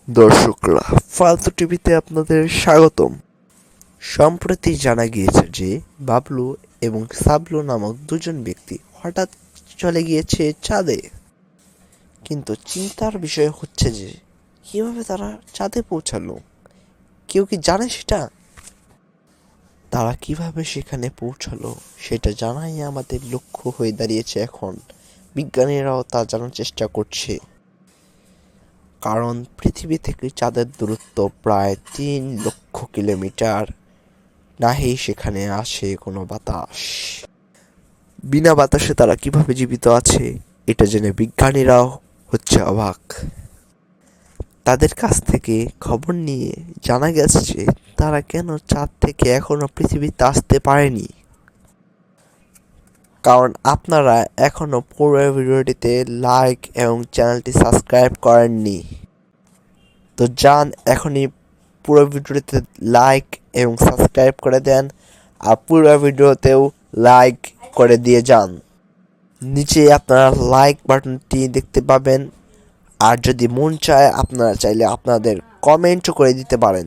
দর্শকরা, ফালতু টিভিতে আপনাদের স্বাগতম। সম্প্রতি জানা গিয়েছে যে বাবলু এবং সাবলু নামক দুজন ব্যক্তি হঠাৎ চলে গিয়েছে চাঁদে। কিন্তু চিন্তার বিষয় হচ্ছে যে কিভাবে তারা চাঁদে পৌঁছালো, কেউ কি জানে সেটা? তারা কিভাবে সেখানে পৌঁছালো সেটা জানাই আমাদের লক্ষ্য হয়ে দাঁড়িয়েছে এখন। বিজ্ঞানীরাও তা জানার চেষ্টা করছে, কারণ পৃথিবী থেকে চাঁদের দূরত্ব প্রায় 3 লক্ষ কিলোমিটার। নাহি সেখানে আসে কোনো বাতাস। বিনা বাতাসে তারা কিভাবে জীবিত আছে এটা জেনে বিজ্ঞানীরাও হচ্ছে অবাক। তাদের কাছ থেকে খবর নিয়ে জানা গেছে যে তারা কেন চাঁদ থেকে এখনো পৃথিবীতে আসতে পারেনি। কারণ আপনারা এখনো পুরো ভিডিওটিতে লাইক এবং চ্যানেলটি সাবস্ক্রাইব করেননি। তো যান এখনই পুরো ভিডিওতে লাইক এবং সাবস্ক্রাইব করে দেন, আর পুরো ভিডিওতেও লাইক করে দিয়ে যান। নিচে আপনারা লাইক বাটনটি দেখতে পাবেন, আর যদি মন চায় আপনারা চাইলে আপনাদের কমেন্টও করে দিতে পারেন।